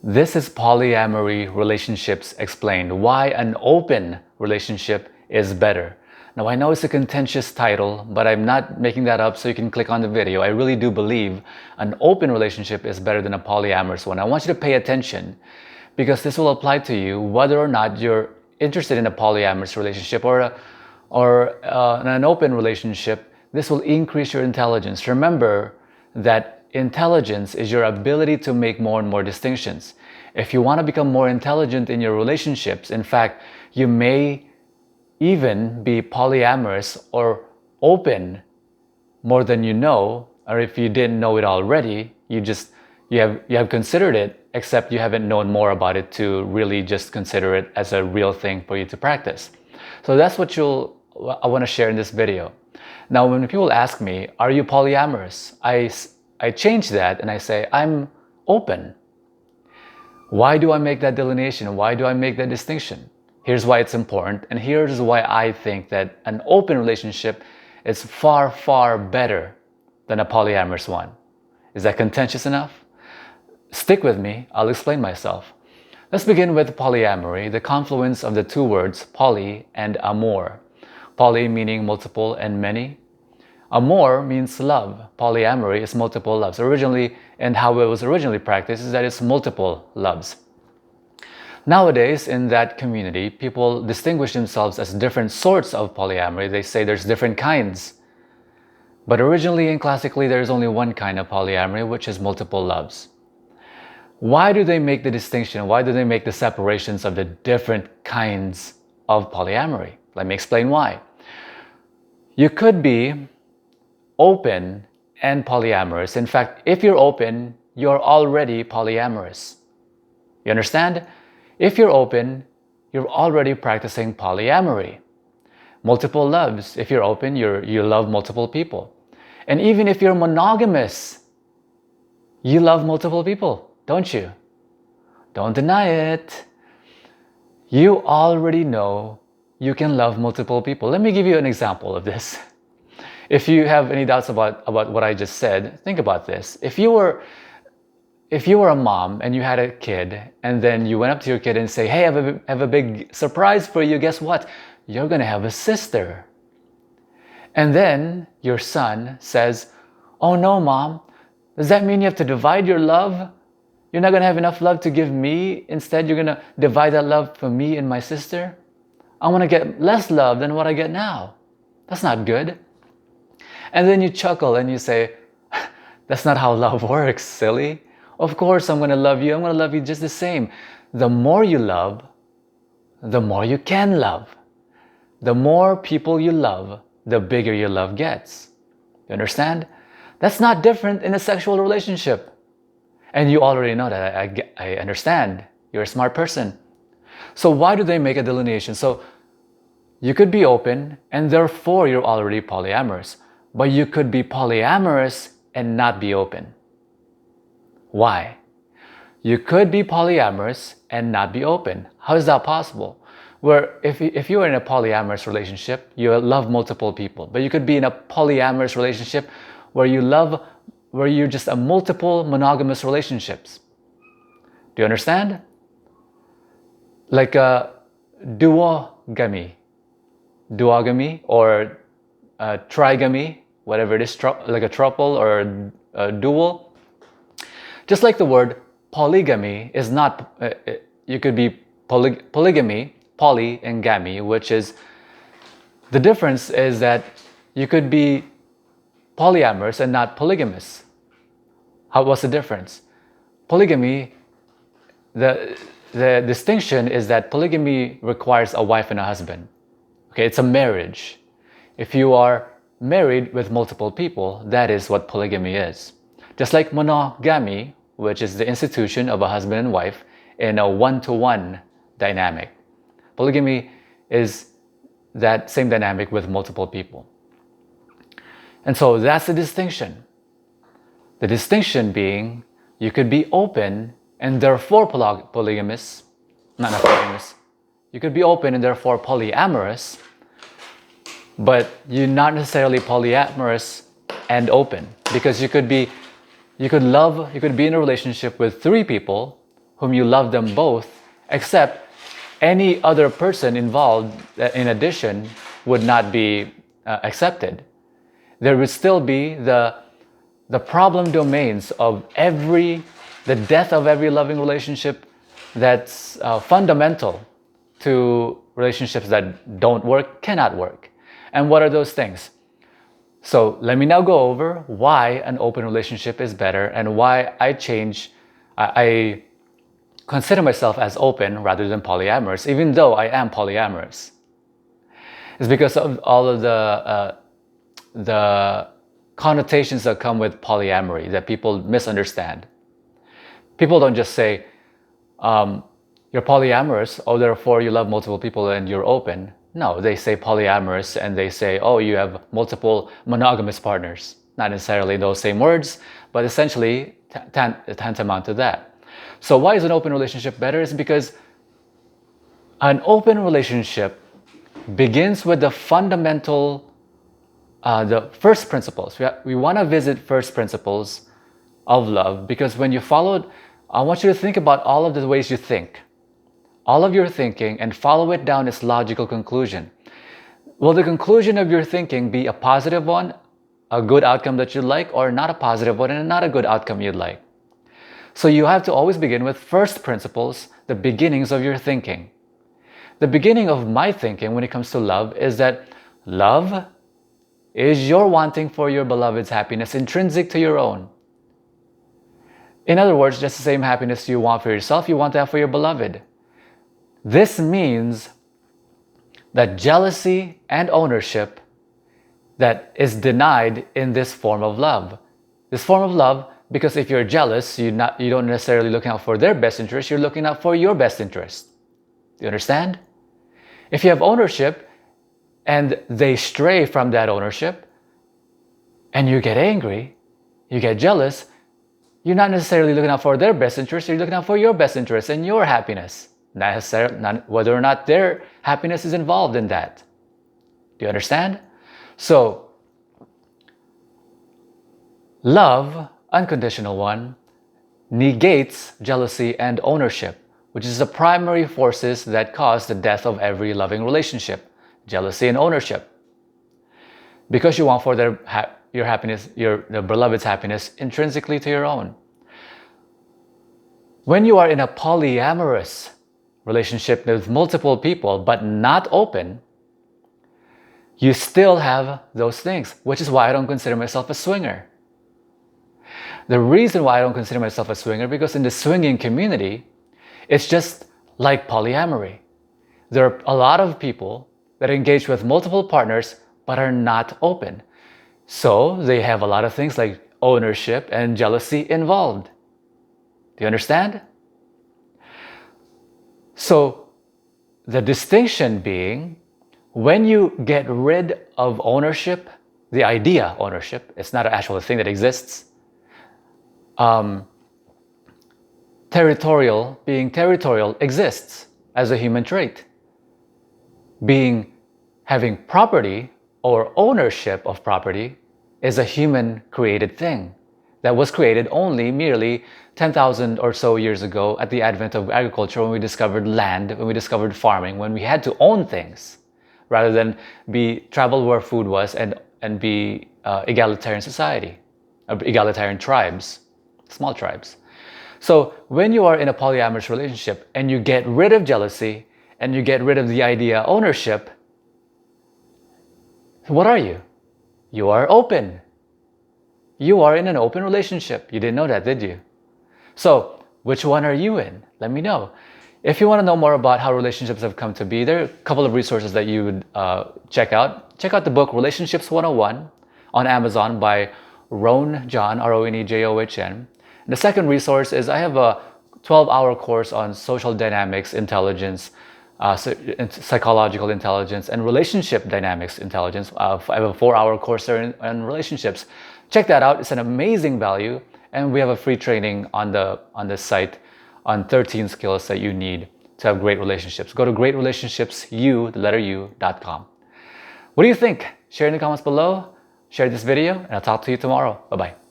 This is Polyamory Relationships Explained, why an open relationship is better. Now I know it's a contentious title, but I'm not making that up so you can click on the video. I really do believe an open relationship is better than a polyamorous one. I want you to pay attention because this will apply to you whether or not you're interested in a polyamorous relationship or an open relationship. This will increase your intelligence. Remember that intelligence is your ability to make more and more distinctions. If you want to become more intelligent in your relationships, in fact, you may even be polyamorous or open more than you know, or if you didn't know it already, you have considered it, except you haven't known more about it to really just consider it as a real thing for you to practice. So that's what I want to share in this video. Now, when people ask me, are you polyamorous? I change that and I say, I'm open. Why do I make that delineation? Why do I make that distinction? Here's why it's important, and here's why I think that an open relationship is far, far better than a polyamorous one. Is that contentious enough? Stick with me, I'll explain myself. Let's begin with polyamory, the confluence of the two words poly and amor. Poly meaning multiple and many. Amor means love. Polyamory is multiple loves. Originally, and how it was originally practiced is that it's multiple loves. Nowadays, in that community, people distinguish themselves as different sorts of polyamory. They say there's different kinds. But originally and classically, there's only one kind of polyamory, which is multiple loves. Why do they make the distinction? Why do they make the separations of the different kinds of polyamory? Let me explain why. You could be open and polyamorous. In fact, if you're open, you're already polyamorous. You understand? If you're open, you're already practicing polyamory. Multiple loves. If you're open, you love multiple people. And even if you're monogamous, you love multiple people, don't you? Don't deny it. You already know you can love multiple people. Let me give you an example of this. If you have any doubts about what I just said, think about this. If you were a mom and you had a kid, and then you went up to your kid and say, hey, I have a big surprise for you. Guess what? You're going to have a sister. And then your son says, oh no, mom, does that mean you have to divide your love? You're not going to have enough love to give me. Instead, you're going to divide that love for me and my sister. I want to get less love than what I get now. That's not good. And then you chuckle and you say, that's not how love works, silly. Of course, I'm going to love you. I'm going to love you just the same. The more you love, the more you can love. The more people you love, the bigger your love gets. You understand? That's not different in a sexual relationship. And you already know that. I understand. You're a smart person. So why do they make a delineation? So you could be open and therefore you're already polyamorous. But you could be polyamorous and not be open. Why? You could be polyamorous and not be open. How is that possible? Where if you are in a polyamorous relationship, you love multiple people. But you could be in a polyamorous relationship where you're just a multiple monogamous relationships. Do you understand? Like a duogamy or trigamy, whatever it is, like a triple or a dual. Just like the word polygamy is not, you could be polygamy, poly and gamy, which is, the difference is that you could be polyamorous and not polygamous. What's the difference? Polygamy, the distinction is that polygamy requires a wife and a husband. Okay, it's a marriage. If you are married with multiple people, that is what polygamy is. Just like monogamy, which is the institution of a husband and wife in a one-to-one dynamic. Polygamy is that same dynamic with multiple people. And so that's the distinction. The distinction being, you could be open and therefore polygamous, not polygamous. You could be open and therefore polyamorous, but you're not necessarily polyamorous and open, because you could be in a relationship with 3 people, whom you love them both, except any other person involved in addition would not be accepted. There would still be the problem domains of the death of every loving relationship that's fundamental to relationships that don't work, cannot work. And what are those things? So let me now go over why an open relationship is better and why I consider myself as open rather than polyamorous, even though I am polyamorous. It's because of all of the connotations that come with polyamory that people misunderstand. People don't just say, you're polyamorous, oh, therefore you love multiple people and you're open. No, they say polyamorous and they say, oh, you have multiple monogamous partners. Not necessarily those same words, but essentially tantamount to that. So why is an open relationship better? Is because an open relationship begins with the fundamental, the first principles. We want to visit first principles of love, because when you follow, I want you to think about all of the ways you think. All of your thinking, and follow it down its logical conclusion. Will the conclusion of your thinking be a positive one, a good outcome that you'd like, or not a positive one and not a good outcome you'd like? So you have to always begin with first principles, the beginnings of your thinking. The beginning of my thinking when it comes to love is that love is your wanting for your beloved's happiness intrinsic to your own. In other words, just the same happiness you want for yourself, you want to have for your beloved. This means that jealousy and ownership that is denied in this form of love. This form of love, because if you're jealous, you don't necessarily looking out for their best interest, you're looking out for your best interest. Do you understand? If you have ownership and they stray from that ownership and you get angry, you get jealous, you're not necessarily looking out for their best interest, you're looking out for your best interest and your happiness. Not necessarily, whether or not their happiness is involved in that. Do you understand? So, love, unconditional one, negates jealousy and ownership, which is the primary forces that cause the death of every loving relationship. Jealousy and ownership. Because you want for your happiness, the beloved's happiness intrinsically to your own. When you are in a polyamorous relationship with multiple people but not open, you still have those things, which is why I don't consider myself a swinger. The reason why I don't consider myself a swinger, because in the swinging community, it's just like polyamory. There are a lot of people that engage with multiple partners but are not open. So they have a lot of things like ownership and jealousy involved. Do you understand? So the distinction being, when you get rid of ownership, the idea ownership, it's not an actual thing that exists. Being territorial exists as a human trait. Having property or ownership of property is a human created thing that was created only merely 10,000 or so years ago at the advent of agriculture, when we discovered land, when we discovered farming, when we had to own things rather than travel where food was and be egalitarian society, egalitarian tribes, small tribes. So when you are in a polyamorous relationship and you get rid of jealousy and you get rid of the idea ownership, what are you? You are open. You are in an open relationship. You didn't know that, did you? So, which one are you in? Let me know. If you want to know more about how relationships have come to be, there are a couple of resources that you would check out. Check out the book Relationships 101 on Amazon by Roan John, Ronejohn. And the second resource is I have a 12-hour course on social dynamics intelligence, psychological intelligence, and relationship dynamics intelligence. I have a 4-hour course there on relationships. Check that out. It's an amazing value. And we have a free training on the site on 13 skills that you need to have great relationships. Go to greatrelationshipsu.com. What do you think? Share in the comments below. Share this video, and I'll talk to you tomorrow. Bye-bye.